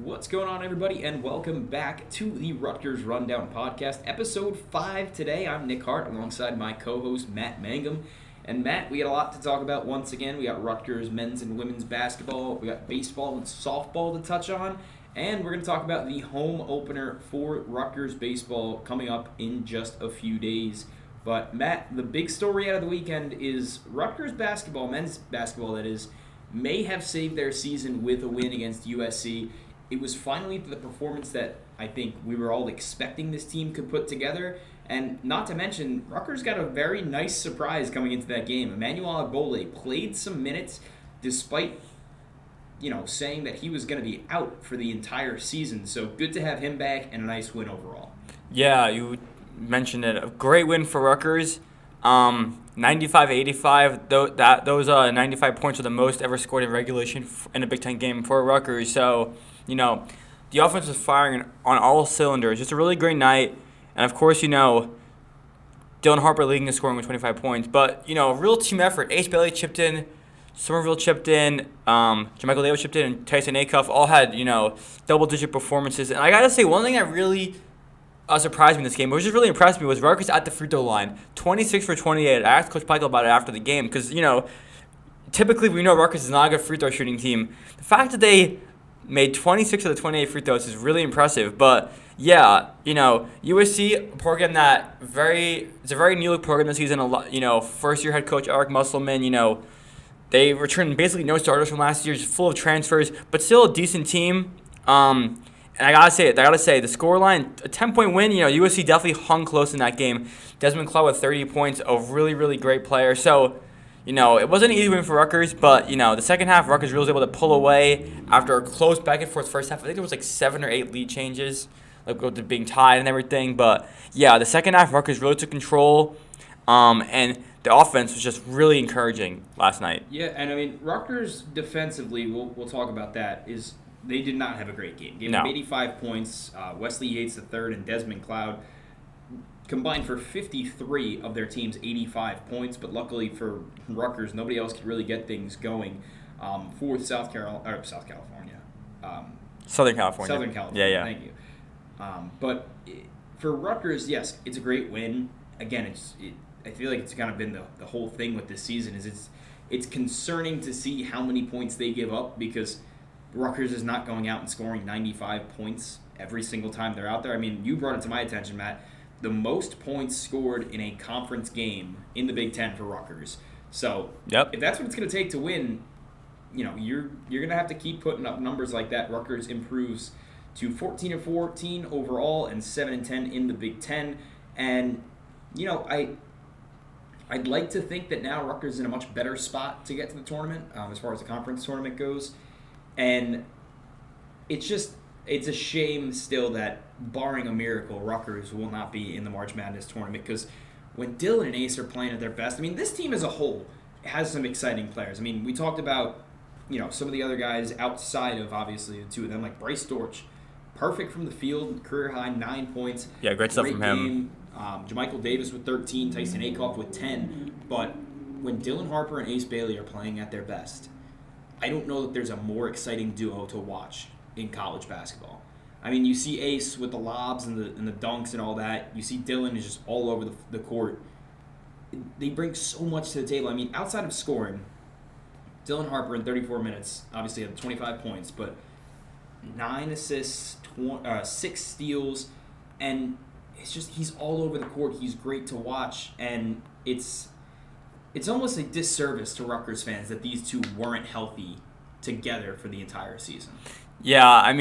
What's going on, everybody, and welcome back to the Rutgers Rundown podcast, episode 5 today. I'm Nick Hart alongside my co-host Matt Mangam. And Matt, we got a lot to talk about once again. We got Rutgers men's and women's basketball, we got baseball and softball to touch on, and we're going to talk about the home opener for Rutgers baseball coming up in just a few days. But Matt, the big story out of the weekend is Rutgers basketball, men's basketball that is, may have saved their season with a win against USC. It was finally the performance that I think we were all expecting this team could put together. And not to mention, Rutgers got a very nice surprise coming into that game. Emmanuel Agbole played some minutes despite, saying that he was going to be out for the entire season. So good to have him back and a nice win overall. Yeah, you mentioned it. A great win for Rutgers. 95-85. Those 95 points are the most ever scored in regulation in a Big Ten game for Rutgers. So, the offense was firing on all cylinders. Just a really great night. And, of course, Dylan Harper leading the scoring with 25 points. But, real team effort. Ace Bailey chipped in. Somerville chipped in. Jermichael Davis chipped in. And Tyson Acuff all had, double-digit performances. And I got to say, one thing that really surprised me in this game, which just really impressed me, was Rutgers at the free throw line. 26 for 28. I asked Coach Peichel about it after the game because, typically we know Rutgers is not a good free throw shooting team. The fact that they made 26 of the 28 free throws is really impressive. But, yeah, USC, a program it's a very new look program this season. First-year head coach Eric Musselman, they returned basically no starters from last year, just full of transfers, but still a decent team. And I gotta say, the scoreline, a 10-point win. USC definitely hung close in that game. Desmond Claw with 30 points, a really, really great player. So, it wasn't an easy win for Rutgers, but the second half, Rutgers really was able to pull away after a close back and forth first half. I think there was 7 or 8 lead changes, with being tied and everything. But yeah, the second half, Rutgers really took control, and the offense was just really encouraging last night. Yeah, and Rutgers defensively, we'll talk about that. They did not have a great game. Gave them 85 points. Wesley Yates III and Desmond Cloud combined for 53 of their team's 85 points, but luckily for Rutgers, nobody else could really get things going for Southern California. Yeah. Thank you. But for Rutgers, yes, it's a great win. Again, I feel like it's kind of been the whole thing with this season is it's concerning to see how many points they give up because Rutgers is not going out and scoring 95 points every single time they're out there. You brought it to my attention, Matt. The most points scored in a conference game in the Big Ten for Rutgers. So If that's what it's going to take to win, you're going to have to keep putting up numbers like that. Rutgers improves to 14-14 overall and 7-10 in the Big Ten. And, I'd like to think that now Rutgers is in a much better spot to get to the tournament as far as the conference tournament goes. And it's a shame still that, barring a miracle, Rutgers will not be in the March Madness tournament because when Dylan and Ace are playing at their best, this team as a whole has some exciting players. We talked about, some of the other guys outside of, obviously, the two of them, like Bryce Dortch, perfect from the field, career high, 9 points. Yeah, great stuff from him. Game. Jermichael Davis with 13, Tyson Acuff with 10. But when Dylan Harper and Ace Bailey are playing at their best, I don't know that there's a more exciting duo to watch in college basketball. You see Ace with the lobs and the dunks and all that. You see Dylan is just all over the court. They bring so much to the table. Outside of scoring, Dylan Harper in 34 minutes obviously had 25 points, but 9 assists, 6 steals, and it's just he's all over the court. He's great to watch, and it's almost a disservice to Rutgers fans that these two weren't healthy together for the entire season. Yeah,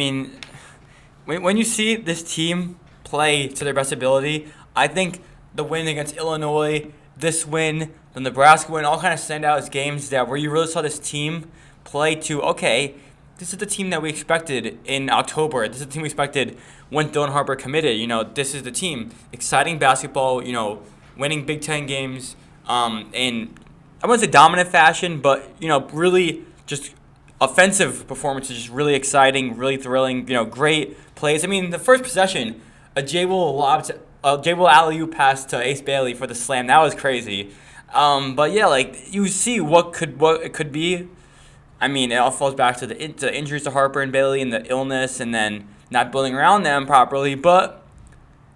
when you see this team play to their best ability, I think the win against Illinois, this win, the Nebraska win, all kind of stand out as games where you really saw this team play to, okay, this is the team that we expected in October. This is the team we expected when Dylan Harper committed. This is the team. Exciting basketball, winning Big Ten games in, I wouldn't say dominant fashion, but, really just offensive performances, just really exciting, really thrilling, great plays. The first possession, a J. Will alley-oop pass to Ace Bailey for the slam. That was crazy. But yeah, you see what it could be I mean, it all falls back to the injuries to Harper and Bailey and the illness, and then not building around them properly. But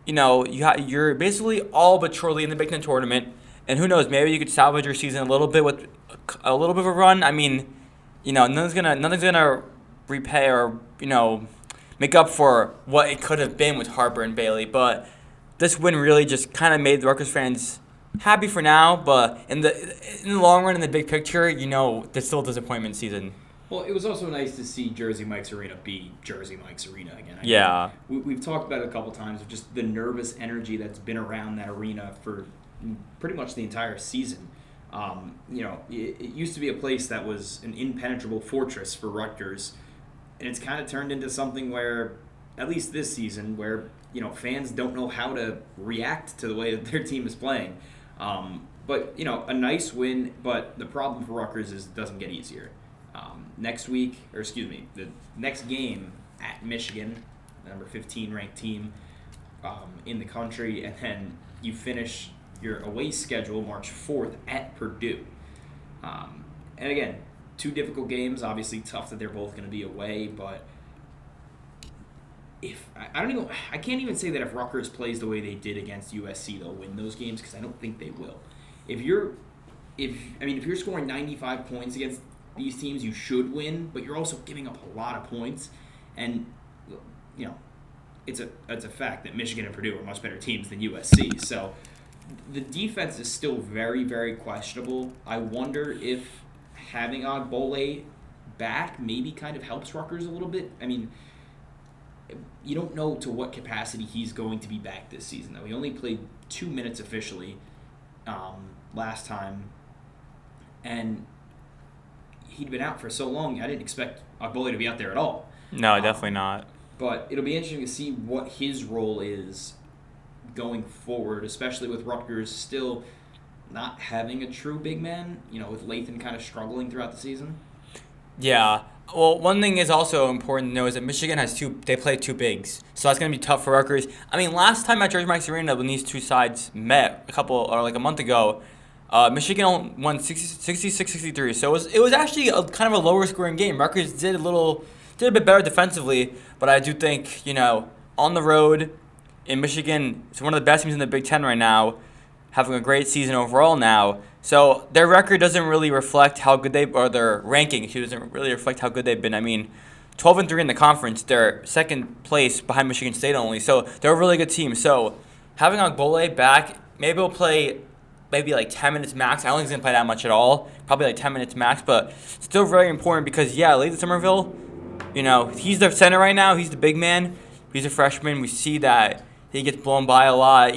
you're basically all but shortly in the Big Ten tournament, and who knows? Maybe you could salvage your season a little bit with a little bit of a run. I mean, nothing's gonna repay or make up for what it could have been with Harper and Bailey. But this win really just kind of made the Rutgers fans happy for now. But in the long run, in the big picture, there's still a disappointment season. Well, it was also nice to see Jersey Mike's Arena be Jersey Mike's Arena again. Yeah. We've talked about it a couple times of just the nervous energy that's been around that arena for pretty much the entire season. It used to be a place that was an impenetrable fortress for Rutgers, and it's kind of turned into something where, at least this season, where fans don't know how to react to the way that their team is playing. But a nice win, but the problem for Rutgers is it doesn't get easier. The next game at Michigan, the number 15 ranked team in the country, and then you finish your away schedule March 4th at Purdue. And again, two difficult games. Obviously, tough that they're both going to be away, but I can't even say that if Rutgers plays the way they did against USC, they'll win those games, because I don't think they will. If you're scoring 95 points against these teams, you should win, but you're also giving up a lot of points, and it's a fact that Michigan and Purdue are much better teams than USC. So the defense is still very, very questionable. I wonder if having Ogbole back maybe kind of helps Rutgers a little bit. I mean, you don't know to what capacity he's going to be back this season, though. He only played 2 minutes officially last time, and he'd been out for so long, I didn't expect Ogbole to be out there at all. No, definitely not. But it'll be interesting to see what his role is going forward, especially with Rutgers still not having a true big man, with Lathan kind of struggling throughout the season. Yeah. Well, one thing is also important to know is that Michigan they play two bigs. So that's going to be tough for Rutgers. I mean, last time at Jersey Mike's Arena when these two sides met a month ago, Michigan won 66-63. So it was actually kind of a lower scoring game. Rutgers did a bit better defensively, but I do think, on the road in Michigan, it's one of the best teams in the Big Ten right now, having a great season overall now. So their record doesn't really reflect how good or their ranking doesn't really reflect how good they've been. I mean, 12-3 in the conference, they're second place behind Michigan State only. So they're a really good team. So having Ogbole back, maybe he'll play like 10 minutes max. I don't think he's going to play that much at all. Probably like 10 minutes max, but still very important because, Lathan Somerville, he's the center right now. He's the big man. He's a freshman. We see that he gets blown by a lot.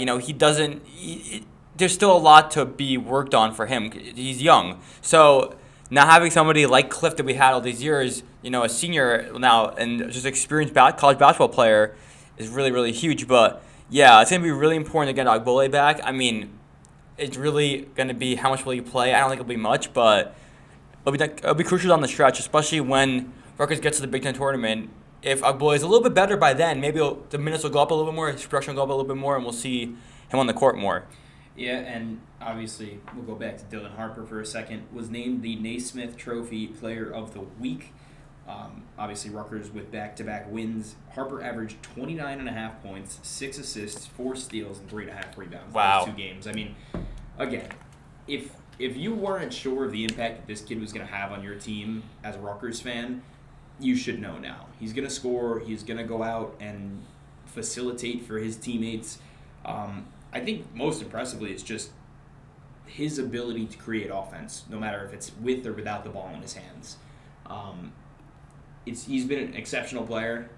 There's still a lot to be worked on for him. He's young. So now having somebody like Cliff that we had all these years, a senior now and just experienced college basketball player is really, really huge. But, it's going to be really important to get Ogbole back. I mean, it's really going to be how much will he play. I don't think it'll be much, but it'll be crucial on the stretch, especially when Rutgers gets to the Big Ten tournament. If Ogbole is a little bit better by then, maybe the minutes will go up a little bit more, his production will go up a little bit more, and we'll see him on the court more. Yeah, and obviously, we'll go back to Dylan Harper for a second, was named the Naismith Trophy Player of the Week. Obviously, Rutgers with back-to-back wins. Harper averaged 29.5 points, 6 assists, 4 steals, and 3.5 rebounds in those 2 games. I mean, again, if you weren't sure of the impact that this kid was going to have on your team as a Rutgers fan, you should know now. He's going to score. He's going to go out and facilitate for his teammates. I think most impressively is just his ability to create offense, no matter if it's with or without the ball in his hands. He's been an exceptional player,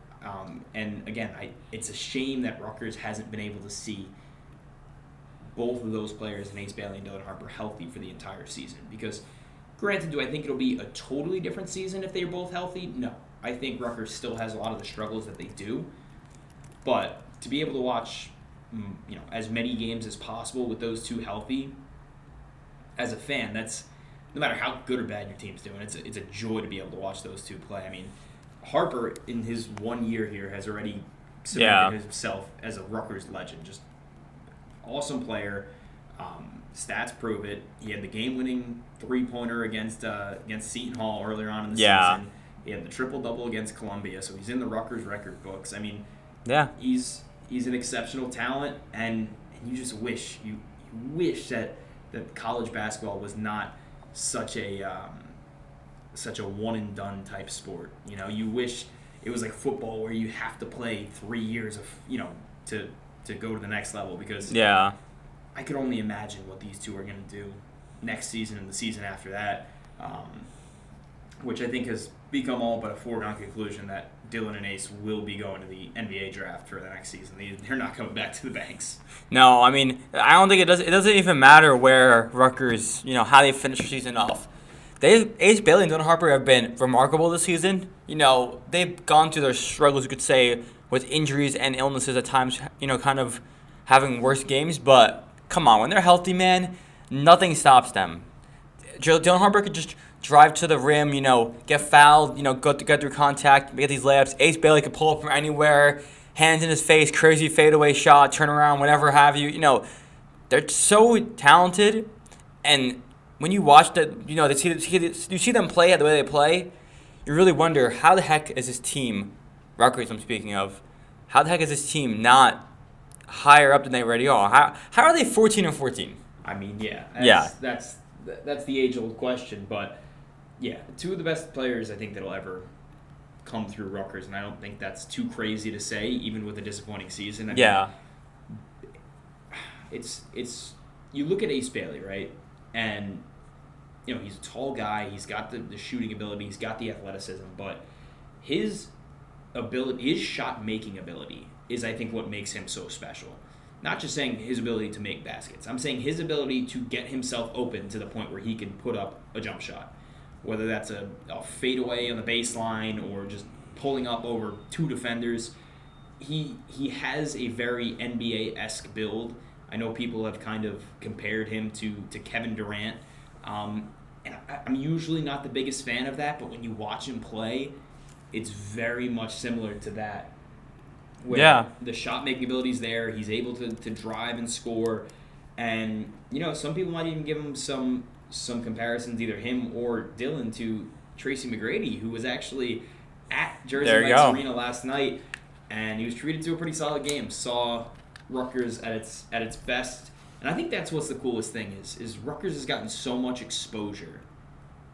and again, it's a shame that Rutgers hasn't been able to see both of those players, Ace Bailey and Dylan Harper, healthy for the entire season. Because, granted, do I think it'll be a totally different season if they're both healthy? No. I think Rutgers still has a lot of the struggles that they do, but to be able to watch as many games as possible with those two healthy, as a fan, that's no matter how good or bad your team's doing, it's a joy to be able to watch those two play. I mean, Harper in his 1 year here has already cemented himself as a Rutgers legend. Just awesome player. Stats prove it. He had the game-winning three-pointer against Seton Hall earlier on in the season. He had the triple-double against Columbia, so he's in the Rutgers record books. I mean, he's an exceptional talent, and you just wish that college basketball was not such a one-and-done type sport. You know, you wish it was like football where you have to play 3 years of to go to the next level, because I could only imagine what these two are going to do next season and the season after that, which I think has become all but a foregone conclusion that Dylan and Ace will be going to the NBA draft for the next season. They're not coming back to the Banks. No, I mean, I don't think it does. It doesn't even matter where Rutgers, how they finish the season off. Ace Bailey and Dylan Harper have been remarkable this season. They've gone through their struggles, you could say, with injuries and illnesses at times, kind of having worse games. But come on, when they're healthy, man, nothing stops them. Dylan Harper could just drive to the rim, get fouled, get through contact, get these layups. Ace Bailey could pull up from anywhere, hands in his face, crazy fadeaway shot, turn around, whatever have you. They're so talented, and when you watch that, you see them play the way they play, you really wonder, how the heck is this team, Rutgers I'm speaking of, how the heck is this team not higher up than they already are? How are they 14-14? I mean, that's the age-old question, but two of the best players I think that'll ever come through Rutgers, and I don't think that's too crazy to say, even with a disappointing season. I mean, it's you look at Ace Bailey, right, and he's a tall guy, he's got the shooting ability, he's got the athleticism, but his shot-making ability is, I think, what makes him so special. Not just saying his ability to make baskets. I'm saying his ability to get himself open to the point where he can put up a jump shot. Whether that's a fadeaway on the baseline or just pulling up over two defenders. He has a very NBA-esque build. I know people have kind of compared him to Kevin Durant. And I'm usually not the biggest fan of that, but when you watch him play, it's very much similar to that. Where the shot-making ability is there, he's able to drive and score, and some people might even give him some comparisons, either him or Dylan, to Tracy McGrady, who was actually at Jersey Mike's Arena last night, and he was treated to a pretty solid game. Saw Rutgers at its best, and I think that's what's the coolest thing is Rutgers has gotten so much exposure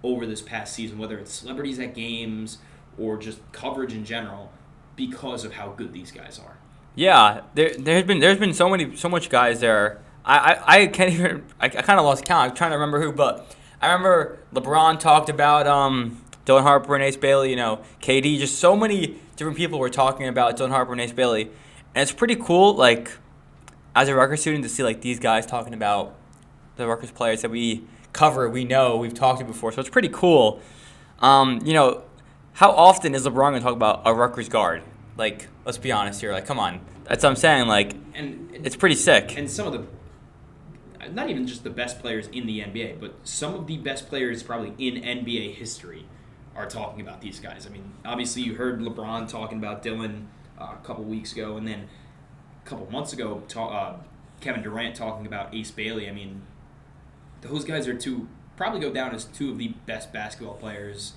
over this past season, whether it's celebrities at games or just coverage in general, because of how good these guys are. Yeah, there's been so much guys there. I can't even, I kind of lost count. I'm trying to remember who, but I remember LeBron talked about Dylan Harper and Ace Bailey. KD, just so many different people were talking about Dylan Harper and Ace Bailey, and it's pretty cool. Like, as a Rutgers student, to see like these guys talking about the Rutgers players that we cover, we've talked to before. So it's pretty cool. How often is LeBron going to talk about a Rutgers guard? Like, let's be honest here. Like, come on. That's what I'm saying. Like, and it's pretty sick. And some of the, not even just the best players in the NBA, but some of the best players probably in NBA history are talking about these guys. I mean, obviously you heard LeBron talking about Dylan a couple weeks ago, and then a couple months ago, Kevin Durant talking about Ace Bailey. I mean, those guys are probably go down as two of the best basketball players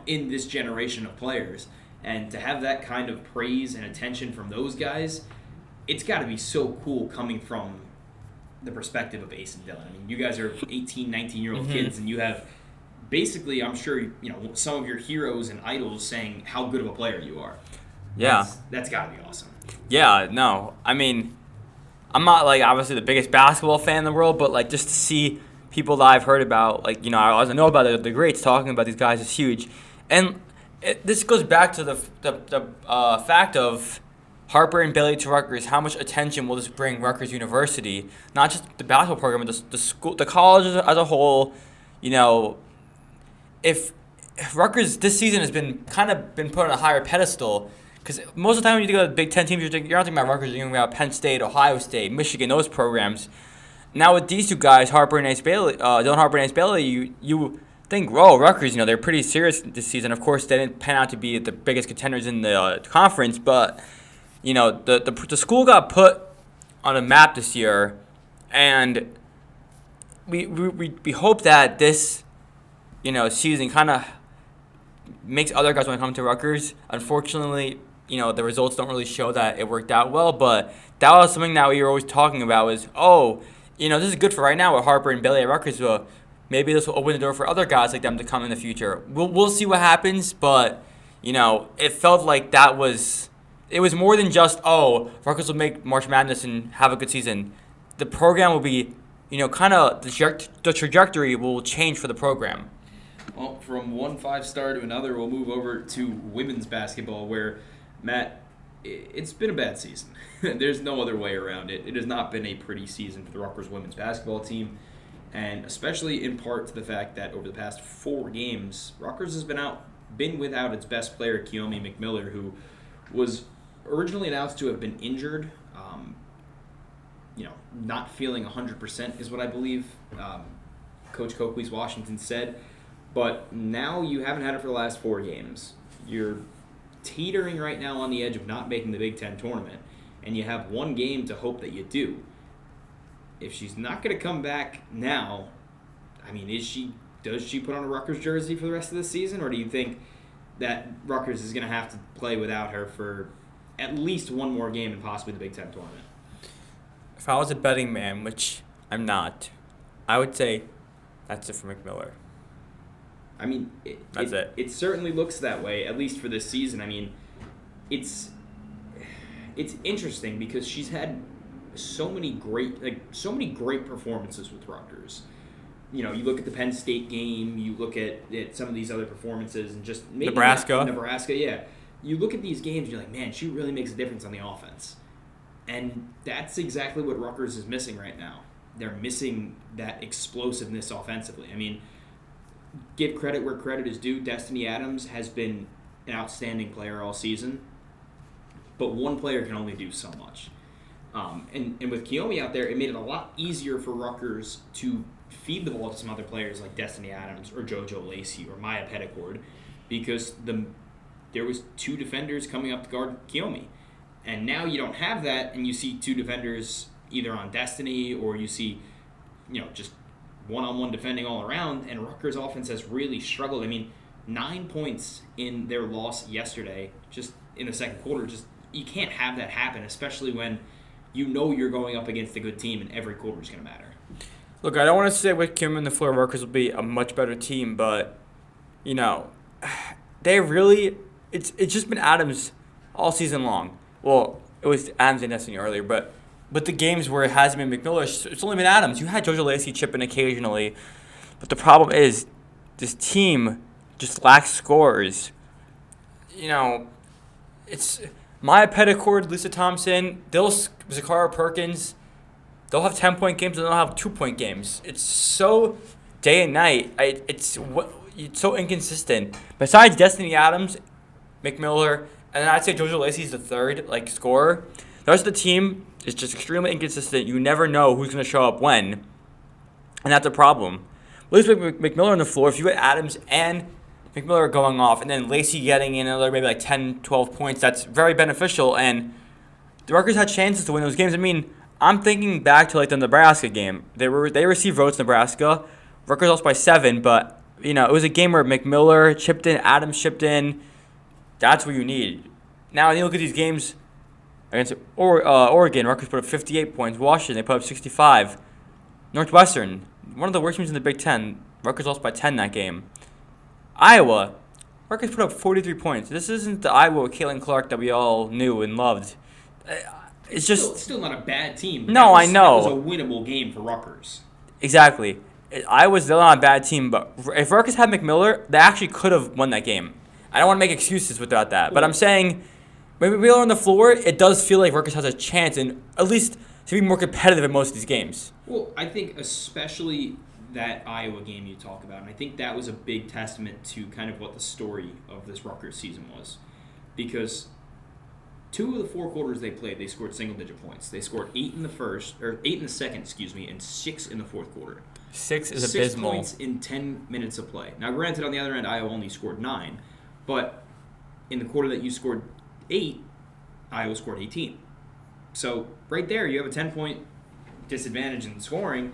in this generation of players. And to have that kind of praise and attention from those guys, it's got to be so cool coming from the perspective of Ace and Dylan. I mean, you guys are 18, 19-year-old kids, and you have basically, I'm sure, some of your heroes and idols saying how good of a player you are. Yeah. That's got to be awesome. Yeah, no. I mean, I'm not, like, obviously the biggest basketball fan in the world, but, like, just to see people that I've heard about, like, I know about the greats talking about these guys is huge. And this goes back to the fact of Harper and Bailey to Rutgers. How much attention will this bring Rutgers University? Not just the basketball program, but the school, the college as a whole. If Rutgers this season has been put on a higher pedestal, because most of the time when you think about the Big Ten teams, you're not thinking about Rutgers, you're thinking about Penn State, Ohio State, Michigan, those programs. Now with these two guys, Dylan Harper and Ace Bailey, you think, Rutgers, they're pretty serious this season. Of course, they didn't pan out to be the biggest contenders in the conference, but the school got put on a map this year, and we hope that this, season kind of makes other guys want to come to Rutgers. Unfortunately, the results don't really show that it worked out well, but that was something that we were always talking about was, this is good for right now with Harper and Bailey at Rutgers, but maybe this will open the door for other guys like them to come in the future. We'll see what happens, but, it felt like it was more than just, Rutgers will make March Madness and have a good season. The program will be, kind of the trajectory will change for the program. Well, from one 5-star to another, we'll move over to women's basketball where, Matt, it's been a bad season. There's no other way around it. It has not been a pretty season for the Rutgers women's basketball team, and especially in part to the fact that over the past 4 games, Rutgers has been without its best player, Kiyomi McMiller, who was originally announced to have been injured. Not feeling 100% is what I believe Coach Coakley's Washington said. But now you haven't had it for the last 4 games. You're teetering right now on the edge of not making the Big Ten tournament, and you have 1 game to hope that you do. If she's not going to come back now, does she put on a Rutgers jersey for the rest of the season, or do you think that Rutgers is going to have to play without her for at least 1 more game and possibly the Big Ten tournament? If I was a betting man, which I'm not, I would say that's it for McMiller. That's it. It certainly looks that way, at least for this season. It's interesting because she's had so many great performances with Rutgers. You look at the Penn State game, you look at some of these other performances, and just maybe Nebraska, yeah. You look at these games, and you're like, man, she really makes a difference on the offense. And that's exactly what Rutgers is missing right now. They're missing that explosiveness offensively. Give credit where credit is due. Destiny Adams has been an outstanding player all season, but one player can only do so much. And with Kiyomi out there, it made it a lot easier for Rutgers to feed the ball to some other players like Destiny Adams or JoJo Lacey or Maya Petticord, because there was 2 defenders coming up to guard Kiyomi. And now you don't have that, and you see 2 defenders either on Destiny or you see, just one-on-one defending all around, and Rutgers' offense has really struggled. 9 points in their loss yesterday, just in the second quarter. Just you can't have that happen, especially when you're going up against a good team and every quarter is going to matter. Look, I don't want to say with Kim and the floor, Rutgers will be a much better team, but, they really – it's just been Adams all season long. Well, it was Adams and Destiny earlier, but the games where it hasn't been McMiller, it's only been Adams. You had JoJo Lacey chip in occasionally, but the problem is this team just lacks scores. It's Maya Petticord, Lisa Thompson, Zakara Perkins. They'll have 10-point games and they'll have 2-point games. It's so day and night. It's so inconsistent. Besides Destiny Adams, McMiller, and I'd say JoJo Lacey's the third scorer. The rest of the team is just extremely inconsistent. You never know who's going to show up when, and that's a problem. At least with McMiller on the floor, if you had Adams and McMiller going off, and then Lacey getting in another maybe 10, 12 points, that's very beneficial, and the Rutgers had chances to win those games. I'm thinking back to the Nebraska game. They received votes Nebraska. Rutgers lost by 7, but it was a game where McMiller chipped in, Adams chipped in. That's what you need. Now, when you look at these games against Oregon, Rutgers put up 58 points. Washington, they put up 65. Northwestern, one of the worst teams in the Big Ten. Rutgers lost by 10 that game. Iowa, Rutgers put up 43 points. This isn't the Iowa with Caitlin Clark that we all knew and loved. It's just still not a bad team. No, I know. That was a winnable game for Rutgers. Exactly. Iowa's still not a bad team, but if Rutgers had McMiller, they actually could have won that game. I don't want to make excuses without that, but I'm saying when McMiller on the floor, it does feel like Rutgers has a chance, and at least to be more competitive in most of these games. Well, I think especially that Iowa game you talk about, and I think that was a big testament to kind of what the story of this Rutgers season was, because 2 of the 4 quarters they played, they scored single-digit points. They scored 8 in the second, and 6 in the fourth quarter. 6 is 6 abysmal. 6 points in 10 minutes of play. Now, granted, on the other end, Iowa only scored 9, but in the quarter that you scored 8, Iowa scored 18. So right there, you have a 10-point disadvantage in scoring.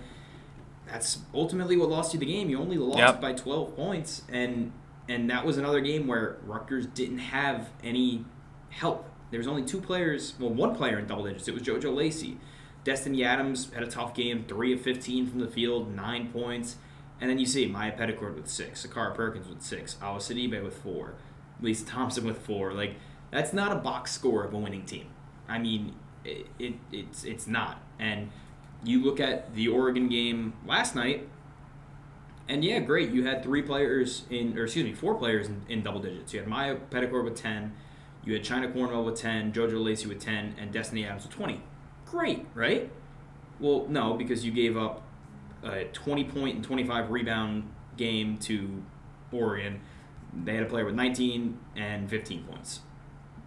that's ultimately what lost you the game. You only lost by 12 points, and that was another game where Rutgers didn't have any help. There was only one player in double digits. It was JoJo Lacey. Destiny Adams had a tough game, 3 of 15 from the field, 9 points. And then you see Maya Petticord with 6, Sakara Perkins with 6, Awa Sidibe with 4, Lisa Thompson with 4. Like, that's not a box score of a winning team. I mean, it's not. And you look at the Oregon game last night, and yeah, great. You had 4 players in double digits. You had Maya Petticord with 10, you had China Cornwell with 10, JoJo Lacey with 10, and Destiny Adams with 20. Great, right? Well, no, because you gave up a 20-point and 25-rebound game to Oregon. They had a player with 19 and 15 points.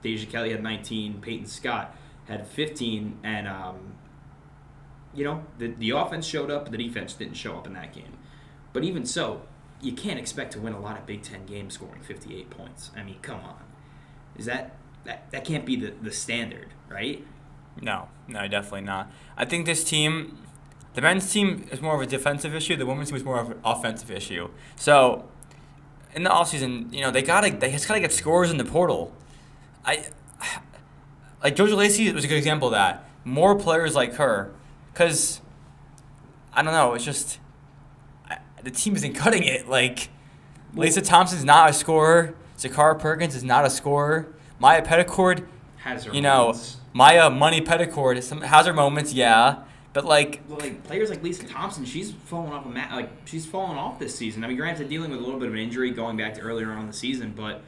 Deja Kelly had 19. Peyton Scott had 15. And, the offense showed up, but the defense didn't show up in that game. But even so, you can't expect to win a lot of Big Ten games scoring 58 points. I mean, come on. Is that can't be the standard, right? No, definitely not. I think this team, the men's team is more of a defensive issue. The women's team is more of an offensive issue. So, in the offseason, they just gotta get scorers in the portal. JoJo Lacey was a good example of that. More players like her, because I don't know. It's just the team isn't cutting it. Lisa Thompson's not a scorer. Sakara Perkins is not a scorer. Maya Petticord has her moments. Maya Money Petticord has her moments, yeah. But players like Lisa Thompson, she's fallen off she's fallen off this season. I mean, granted, dealing with a little bit of an injury going back to earlier on in the season, but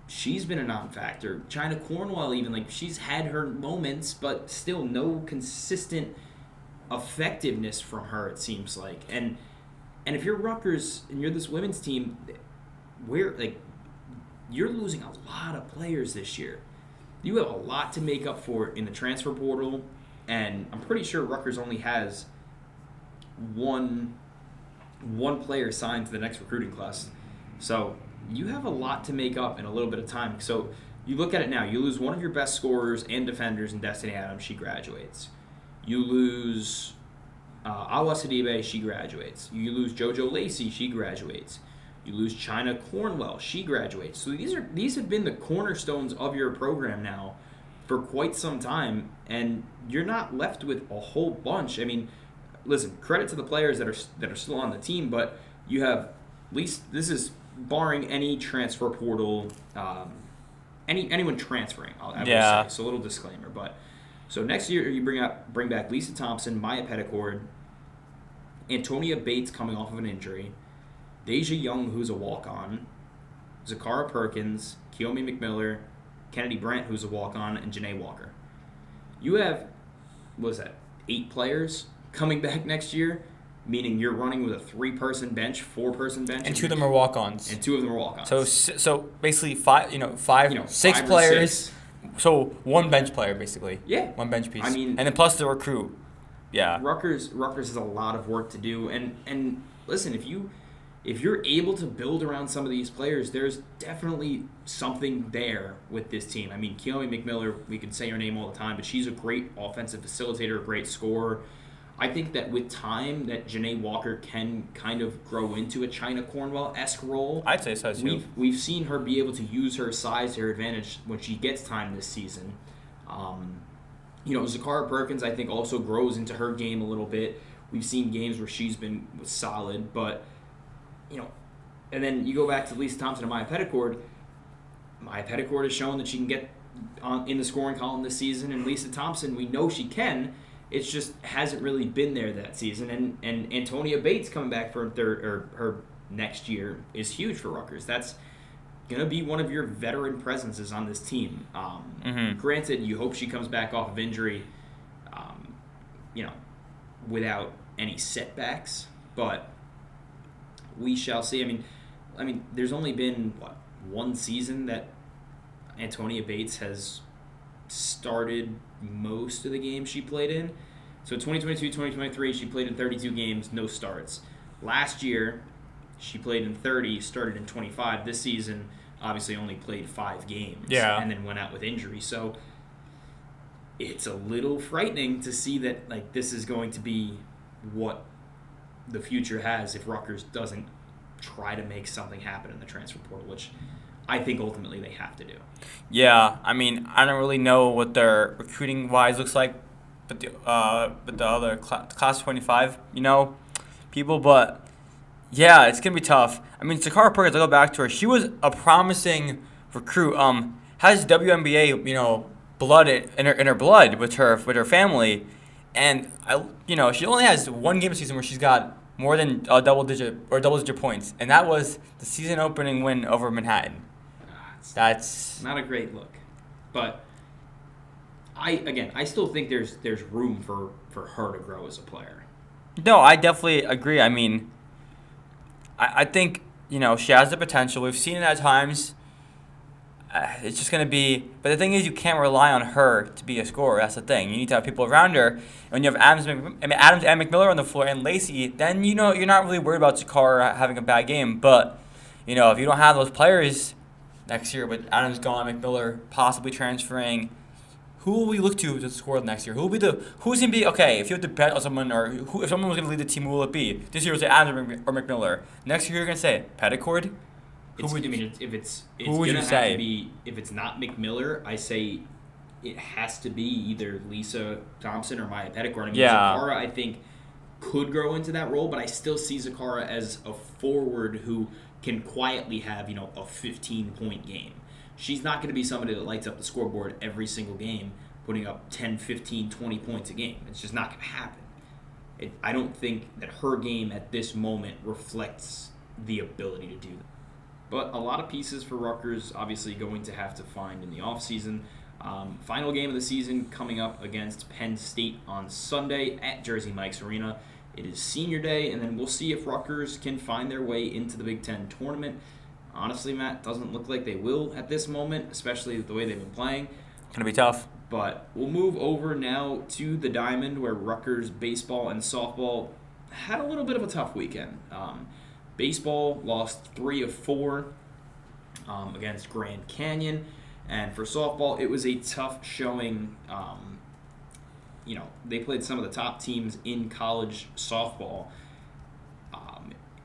she's been a non-factor. China Cornwell even, she's had her moments, but still no consistent effectiveness from her, it seems like. And if you're Rutgers and you're this women's team, you're losing a lot of players this year. You have a lot to make up for in the transfer portal, and I'm pretty sure Rutgers only has one player signed to the next recruiting class. So you have a lot to make up in a little bit of time. So you look at it now. You lose one of your best scorers and defenders in Destiny Adams. She graduates. You lose Awa Sidibe. She graduates. You lose JoJo Lacey. She graduates. You lose China Cornwell. She graduates. So these have been the cornerstones of your program now for quite some time, and you're not left with a whole bunch. I mean, listen, credit to the players that are still on the team, but you have at least, this is barring any transfer portal, anyone transferring. I would say. So a little disclaimer, but so next year you bring back Lisa Thompson, Maya Petticord, Antonia Bates coming off of an injury, Deja Young, who's a walk-on, Sakara Perkins, Kiyomi McMiller, Kennedy Brent, who's a walk-on, and Janae Walker. You have, 8 players coming back next year, meaning you're running with a 3-person bench, 4-person bench. And 2 of them are walk-ons. And 2 of them are walk-ons. So basically 6 players. So 1 bench player, basically. Yeah. 1 bench piece. I mean, and then plus the recruit. Yeah. Rutgers has a lot of work to do. And listen, if you're able to build around some of these players, there's definitely something there with this team. I mean, Kiyomi McMiller, we can say her name all the time, but she's a great offensive facilitator, a great scorer. I think that with time, that Janae Walker can kind of grow into a China Cornwell-esque role. I'd say so, too. We've seen her be able to use her size to her advantage when she gets time this season. Sakara Perkins, I think, also grows into her game a little bit. We've seen games where she's been solid, but, and then you go back to Lisa Thompson and Maya Petticord. Maya Petticord has shown that she can get in the scoring column this season, and Lisa Thompson, we know she can. It just hasn't really been there that season. And Antonia Bates coming back for her next year is huge for Rutgers. That's going to be one of your veteran presences on this team. Granted, you hope she comes back off of injury, without any setbacks. But we shall see. I mean, there's only been, 1 season that Antonia Bates has started most of the games she played in. So 2022-2023, she played in 32 games, no starts. Last year, she played in 30, started in 25. This season, obviously only played 5 games. Yeah. And then went out with injury. So it's a little frightening to see that this is going to be what the future has if Rutgers doesn't try to make something happen in the transfer portal, which I think ultimately they have to do. Yeah, I mean, I don't really know what their recruiting wise looks like, but the other class 25, people, but yeah, it's gonna be tough. I mean, Sakara Perkins, I'll go back to her. She was a promising recruit. Has WNBA, blood in her blood with her family, and she only has one game season where she's got more than double digit points, and that was the season opening win over Manhattan. That's not a great look, but I still think there's room for her to grow as a player. No, I definitely agree. I mean, I think she has the potential. We've seen it at times. It's just going to be, but the thing is, you can't rely on her to be a scorer. That's the thing. You need to have people around her. And when you have Adams and McMiller on the floor and Lacey, then you're not really worried about Sakara having a bad game. But if you don't have those players next year, with Adams gone, McMiller possibly transferring, who will we look to score next year? Who's going to be okay? If you have to bet on someone, or if someone was going to lead the team, who will it be? This year was it Adams or McMiller. Next year you're going to say Petticord. If it's who would you say? To be, if it's not McMiller, I say it has to be either Lisa Thompson or Maya Petticord. I mean, Zakara, I think, could grow into that role, but I still see Zakara as a forward who can quietly have, a 15-point game. She's not going to be somebody that lights up the scoreboard every single game, putting up 10, 15, 20 points a game. It's just not going to happen. I don't think that her game at this moment reflects the ability to do that. But a lot of pieces for Rutgers obviously going to have to find in the offseason. Final game of the season coming up against Penn State on Sunday at Jersey Mike's Arena. It is senior day, and then we'll see if Rutgers can find their way into the Big Ten tournament. Honestly, Matt, doesn't look like they will at this moment, especially the way they've been playing. Going to be tough. But we'll move over now to the Diamond, where Rutgers baseball and softball had a little bit of a tough weekend. Baseball lost 3 of 4 against Grand Canyon. And for softball, it was a tough showing. They played some of the top teams in college softball.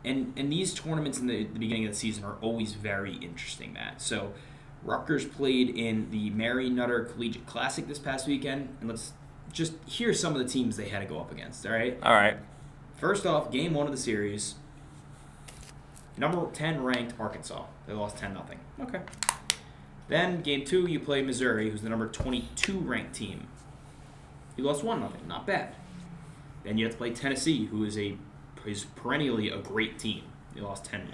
And these tournaments in the beginning of the season are always very interesting, Matt. So Rutgers played in the Mary Nutter Collegiate Classic this past weekend. And let's just hear some of the teams they had to go up against, all right? All right. First off, game 1 of the series, number 10 ranked Arkansas. They lost 10-0. Okay. Then game 2, you play Missouri, who's the number 22 ranked team. You lost 1-0. Not bad. Then you have to play Tennessee, who is perennially a great team. They lost 10-1.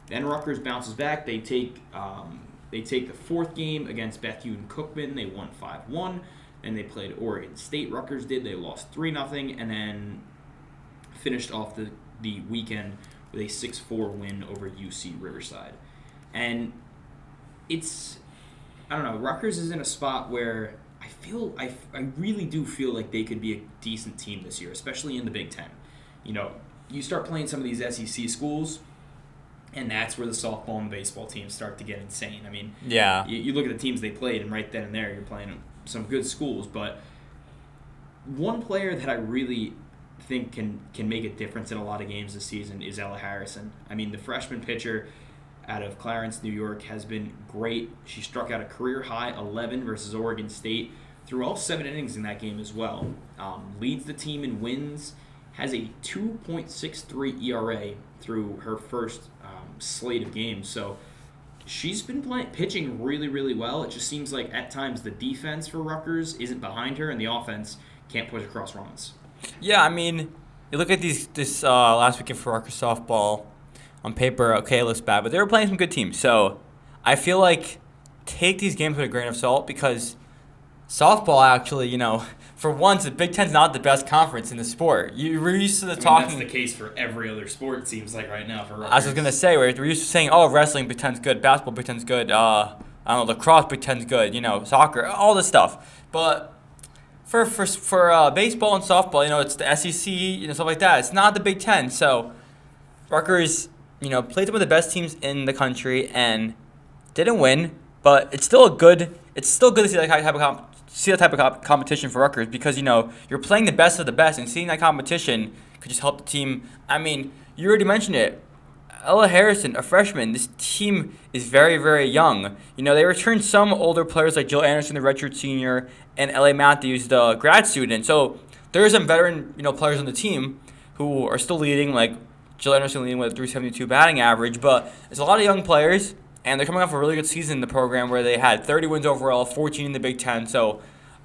Then Rutgers bounces back. They take the 4th game against Bethune-Cookman. They won 5-1. Then they played Oregon State. Rutgers did. They lost 3-0, and then finished off the weekend with a 6-4 win over UC Riverside. And I don't know, Rutgers is in a spot where I really do feel like they could be a decent team this year, especially in the Big Ten. You start playing some of these SEC schools, and that's where the softball and baseball teams start to get insane. I mean, yeah, you look at the teams they played, and right then and there you're playing some good schools. But one player that I really think can make a difference in a lot of games this season is Ella Harrison. I mean, the freshman pitcher out of Clarence, New York, has been great. She struck out a career-high 11 versus Oregon State through all 7 innings in that game as well. Leads the team in wins, has a 2.63 ERA through her first slate of games. So she's been pitching really, really well. It just seems like at times the defense for Rutgers isn't behind her, and the offense can't push across runs. Yeah, I mean, you look at this last weekend for Rutgers softball. On paper, okay, it looks bad, but they were playing some good teams. So I feel like take these games with a grain of salt, because softball actually, for once, the Big Ten's not the best conference in the sport. We're used to talking. That's the case for every other sport, it seems like right now for Rutgers. I was going to say, we're used to saying, wrestling Big Ten's good, basketball Big Ten's good, lacrosse Big Ten's good, soccer, all this stuff. But for baseball and softball, it's the SEC, stuff like that. It's not the Big Ten. So Rutgers, played some of the best teams in the country and didn't win, But it's still good to see that type of competition for Rutgers because you're playing the best of the best, and seeing that competition could just help the team. I mean, you already mentioned it. Ella Harrison, a freshman. This team is very, very young. They returned some older players like Jill Anderson, the redshirt senior, and L.A. Matthews, the grad student. So there are some veteran, players on the team who are still leading, like Jill Anderson leading with a 372 batting average. But there's a lot of young players, and they're coming off a really good season in the program where they had 30 wins overall, 14 in the Big Ten. So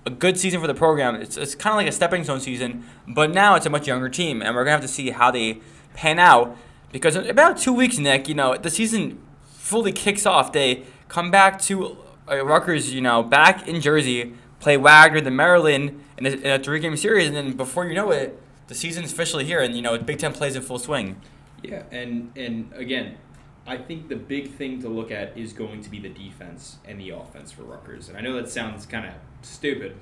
a good season for the program. It's kind of like a stepping stone season, but now it's a much younger team, and we're going to have to see how they pan out. Because in about 2 weeks, Nick, the season fully kicks off. They come back to Rutgers, back in Jersey, play Wagner, then Maryland in a 3-game series, and then before you know it, the season's officially here, and Big Ten plays in full swing. Yeah, and again, I think the big thing to look at is going to be the defense and the offense for Rutgers. And I know that sounds kind of stupid,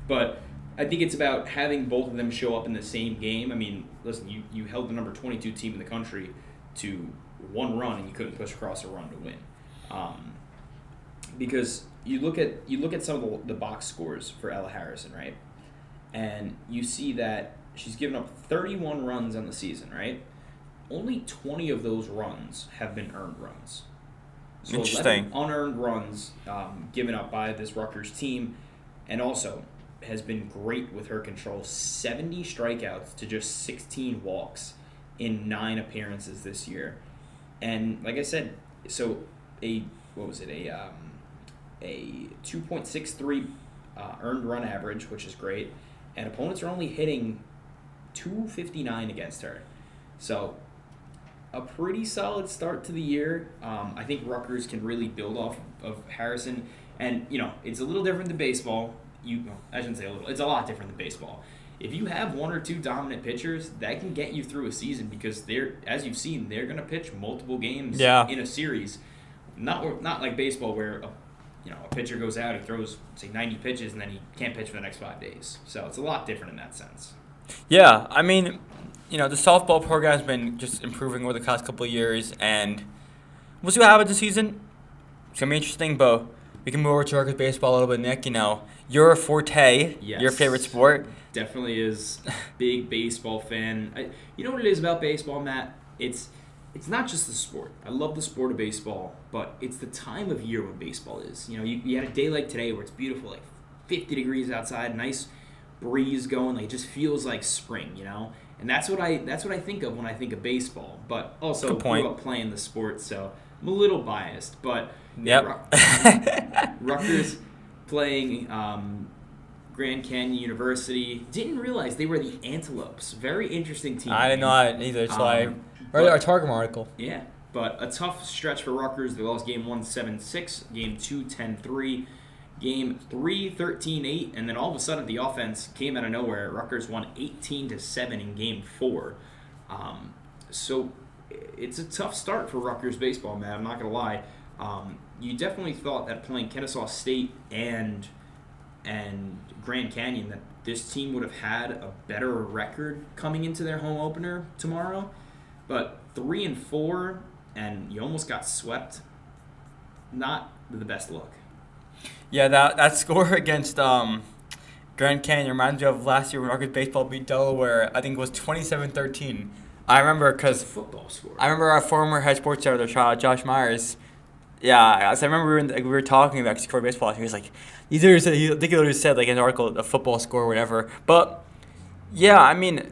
but I think it's about having both of them show up in the same game. I mean, listen, you held the number 22 team in the country to 1 run, and you couldn't push across a run to win. Because you look at some of the box scores for Ella Harrison, right? And you see that she's given up 31 runs on the season, right? Only 20 of those runs have been earned runs. So Interesting. 11 unearned runs given up by this Rutgers team, and also has been great with her control. 70 strikeouts to just 16 walks in 9 appearances this year. And like I said, so a 2.63 earned run average, which is great, and opponents are only hitting 259 against her. So a pretty solid start to the year. I think Rutgers can really build off of Harrison, and it's a little different than baseball. I shouldn't say a little. It's a lot different than baseball. If you have 1 or 2 dominant pitchers, that can get you through a season because as you've seen, they're going to pitch multiple games in a series. Not like baseball where a pitcher goes out, he throws say 90 pitches, and then he can't pitch for the next 5 days. So it's a lot different in that sense. Yeah, I mean, the softball program's been just improving over the past couple of years, and we'll see what happens this season. It's going to be interesting, but we can move over to Rutgers baseball a little bit, Nick. Your forte, yes, your favorite sport. Definitely is. Big baseball fan. You know what it is about baseball, Matt? It's not just the sport. I love the sport of baseball, but it's the time of year when baseball is. You had a day like today where it's beautiful, like 50 degrees outside, nice breeze going, like it just feels like spring, And that's what I think of when I think of baseball. But also grew up playing the sport, so I'm a little biased. But yep. Rutgers playing Grand Canyon University. Didn't realize they were the Antelopes. Very interesting team. I didn't know that either. It's I read our Targum article. Yeah, but a tough stretch for Rutgers. They lost game 1 7-6, game 2 10-3. Game 3, 13-8, and then all of a sudden the offense came out of nowhere. Rutgers won 18-7 in Game 4. So it's a tough start for Rutgers baseball, man. I'm not going to lie. You definitely thought that playing Kennesaw State and Grand Canyon that this team would have had a better record coming into their home opener tomorrow. But 3-4, and you almost got swept. Not the best look. Yeah, that score against Grand Canyon reminds me of last year when Rutgers baseball beat Delaware. I think it was 27-13. I remember because football score. I remember our former head sports editor, Josh Myers. Yeah, so I remember we were talking about score baseball. He was like, I think he literally said like in an article a football score or whatever. But yeah, I mean,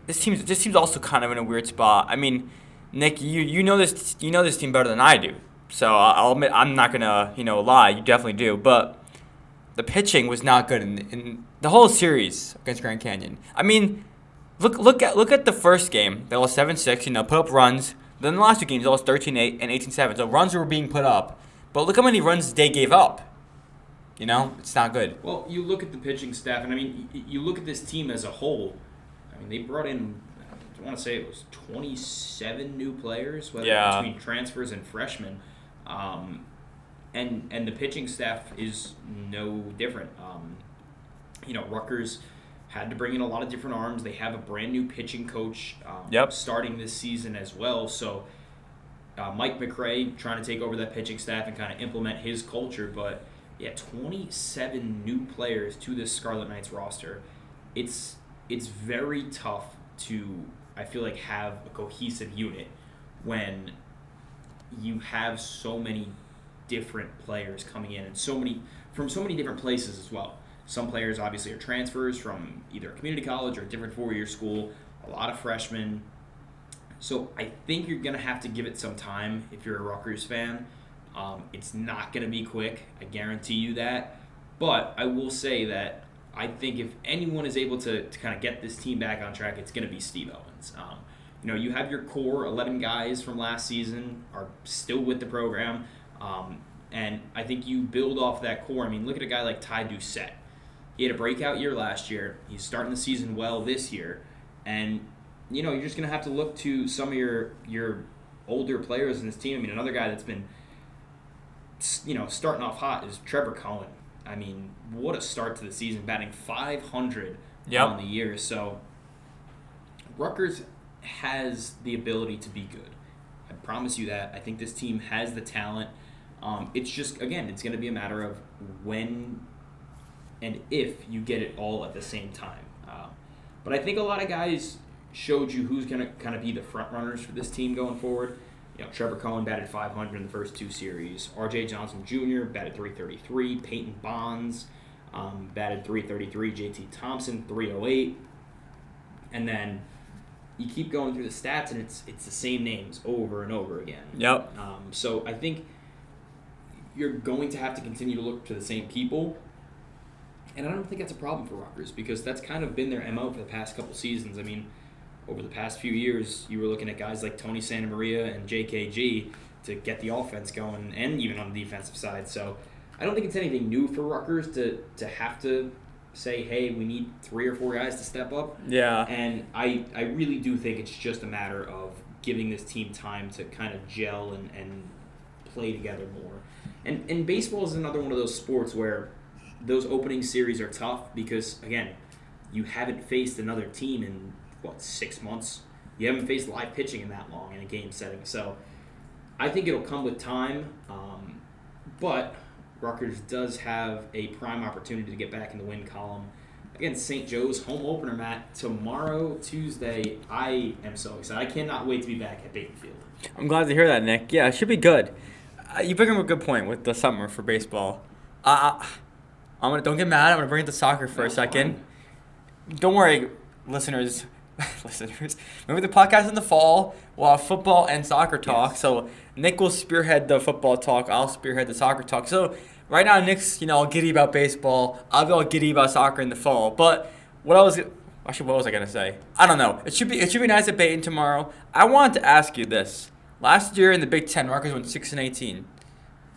this team's also kind of in a weird spot. I mean, Nick, you know this team better than I do. So I'll admit I'm not gonna lie. You definitely do, but the pitching was not good in the whole series against Grand Canyon. I mean, look at the first game. They lost 7-6. Put up runs. Then the last 2 games they lost 13-8 and 18-7. So runs were being put up, but look how many runs they gave up. It's not good. Well, you look at the pitching staff, and I mean, you look at this team as a whole. I mean, they brought in, I want to say it was 27 new players, between transfers and freshmen. And the pitching staff is no different. Rutgers had to bring in a lot of different arms. They have a brand new pitching coach starting this season as well. So Mike McRae trying to take over that pitching staff and kind of implement his culture. But, yeah, 27 new players to this Scarlet Knights roster. It's very tough to, I feel like, have a cohesive unit when you have so many different players coming in and from so many different places as well. Some players obviously are transfers from either a community college or a different four-year school, a lot of freshmen. So I think you're going to have to give it some time if you're a Rutgers fan. It's not going to be quick, I guarantee you that. But I will say that I think if anyone is able to kind of get this team back on track, it's going to be Steve Owens. You have your core 11 guys from last season are still with the program. And I think you build off that core. I mean, look at a guy like Ty Doucette. He had a breakout year last year. He's starting the season well this year. And, you're just going to have to look to some of your older players in this team. I mean, another guy that's been, starting off hot is Trevor Cohen. I mean, what a start to the season, batting .500 on the year. So, Rutgers has the ability to be good. I promise you that. I think this team has the talent. It's just, again, it's going to be a matter of when and if you get it all at the same time. But I think a lot of guys showed you who's going to kind of be the front runners for this team going forward. Trevor Cohen batted .500 in the first two series. R.J. Johnson Jr. batted .333. Peyton Bonds batted .333. J.T. Thompson .308. And then you keep going through the stats, and it's the same names over and over again. Yep. So I think you're going to have to continue to look to the same people. And I don't think that's a problem for Rutgers because that's kind of been their MO for the past couple seasons. I mean, over the past few years, you were looking at guys like Tony Santamaria and JKG to get the offense going and even on the defensive side. So I don't think it's anything new for Rutgers to have to say, hey, we need 3 or 4 guys to step up. Yeah. And I really do think it's just a matter of giving this team time to kind of gel and play together more. And baseball is another one of those sports where those opening series are tough because, again, you haven't faced another team in, 6 months? You haven't faced live pitching in that long in a game setting. So I think it'll come with time. But Rutgers does have a prime opportunity to get back in the win column against St. Joe's home opener, Matt, tomorrow, Tuesday. I am so excited. I cannot wait to be back at Baton Field. I'm glad to hear that, Nick. Yeah, it should be good. You bring up a good point with the summer for baseball. Don't get mad. I'm gonna bring it to soccer for a second. Fine. Don't worry, listeners. Remember the podcast in the fall? We'll have football and soccer talk. Yes. So Nick will spearhead the football talk. I'll spearhead the soccer talk. So right now, Nick's all giddy about baseball. I'll be all giddy about soccer in the fall. But what was I gonna say? I don't know. It should be nice at Baton tomorrow. I wanted to ask you this. Last year in the Big Ten, Rutgers went 6-18.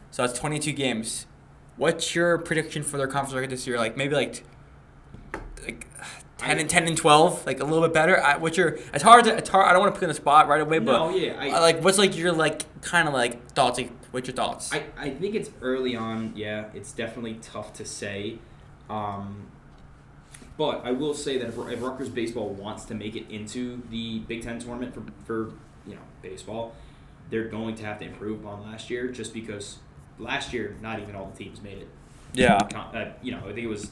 So that's 22 games. What's your prediction for their conference record this year? Maybe 10 and 12, a little bit better. It's hard. I don't want to put you on the spot right away, but what's your thoughts? What's your thoughts? I think it's early on. Yeah, it's definitely tough to say. But I will say that if Rutgers baseball wants to make it into the Big Ten tournament for baseball, they're going to have to improve on last year, just because last year not even all the teams made it. Yeah. I think it was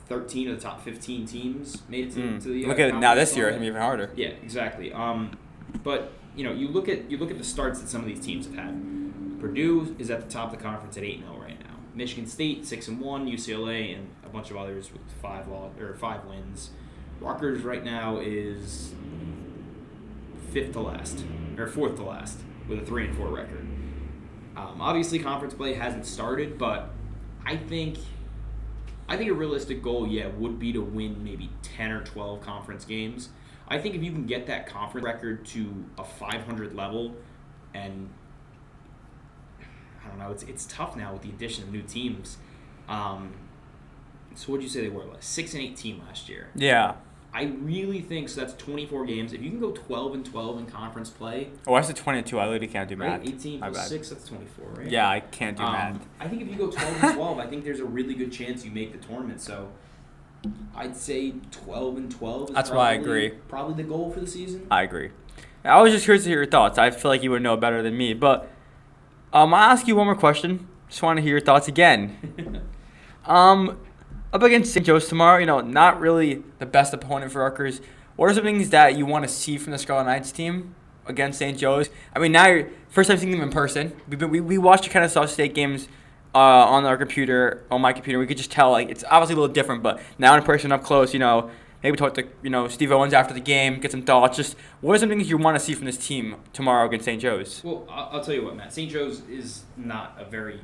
13 of the top 15 teams made it to the. Look at it now this year; it's even harder. Yeah, exactly. But you look at the starts that some of these teams have had. Purdue is at the top of the conference at 8-0 right now. Michigan State 6-1, UCLA and a bunch of others with 5 wins. Rutgers right now is 4th to last with a 3-4 record. Obviously, conference play hasn't started, but I think a realistic goal, would be to win maybe 10 or 12 conference games. I think if you can get that conference record to a 500 level, and I don't know, it's tough now with the addition of new teams. So what did you say they were? 6-8 team last year. Yeah. I really think so. That's 24 games. If you can go 12-12 in conference play. Oh, I said 22. I literally can't do math. Right? 18 plus 6, that's 24, right? Yeah, I can't do math. I think if you go 12-12, I think there's a really good chance you make the tournament. So I'd say 12-12 is that's why I agree. Probably the goal for the season. I agree. I was just curious to hear your thoughts. I feel like you would know better than me. But I'll ask you one more question. Just want to hear your thoughts again. Up against St. Joe's tomorrow, not really the best opponent for Rutgers. What are some things that you want to see from the Scarlet Knights team against St. Joe's? I mean, now you're first time seeing them in person. We watched the kind of South State games on our computer, on my computer. We could just tell, like, it's obviously a little different, but now in person, up close, maybe talk to, Steve Owens after the game, get some thoughts. Just what are some things you want to see from this team tomorrow against St. Joe's? Well, I'll tell you what, Matt. St. Joe's is not a very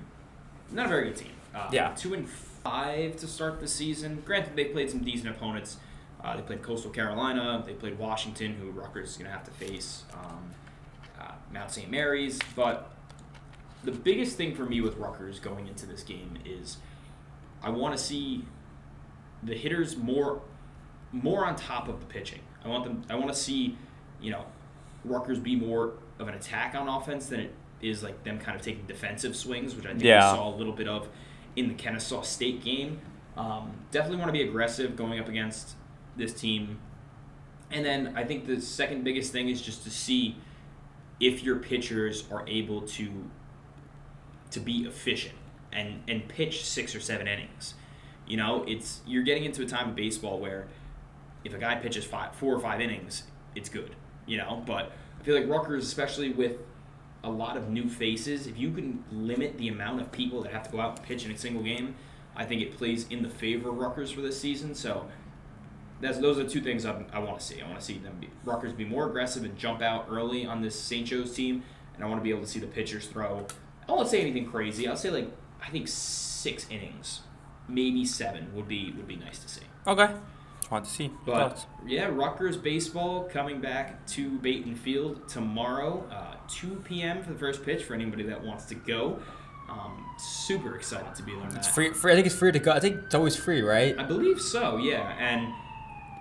good team. 2-5 to start the season. Granted, they played some decent opponents. They played Coastal Carolina. They played Washington, who Rutgers is going to have to face. Mount St. Mary's. But the biggest thing for me with Rutgers going into this game is I want to see the hitters more on top of the pitching. I want to see, Rutgers be more of an attack on offense than it is like them kind of taking defensive swings, which I think we saw a little bit of in the Kennesaw State game. Definitely want to be aggressive going up against this team. And then I think the second biggest thing is just to see if your pitchers are able to be efficient and pitch 6 or 7 innings. You're getting into a time of baseball where if a guy pitches 4 or 5 innings, it's good. But I feel like Rutgers, especially with a lot of new faces, if you can limit the amount of people that have to go out and pitch in a single game, I think it plays in the favor of Rutgers for this season. So those are 2 things I want to see. I want to see Rutgers be more aggressive and jump out early on this St. Joe's team, and I want to be able to see the pitchers throw. I won't say anything crazy. I'll say I think 6 innings, maybe 7 would be nice to see. Okay. Want to see. But yeah, Rutgers baseball coming back to Baton Field tomorrow, 2 p.m. for the first pitch for anybody that wants to go. Super excited to be there. It's free. I think it's free to go. I think it's always free, right? I believe so. Yeah, and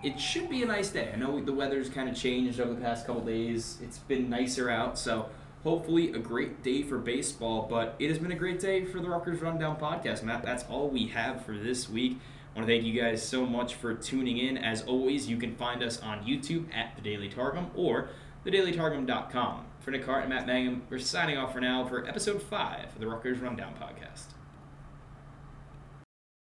it should be a nice day. I know the weather's kind of changed over the past couple days. It's been nicer out, so hopefully a great day for baseball. But it has been a great day for the Rutgers Rundown podcast, Matt. That's all we have for this week. I want to thank you guys so much for tuning in. As always, you can find us on YouTube at The Daily Targum or thedailytargum.com. For Nick Hart and Matt Mangam, we're signing off for now for episode 5 of the Rutgers Rundown podcast.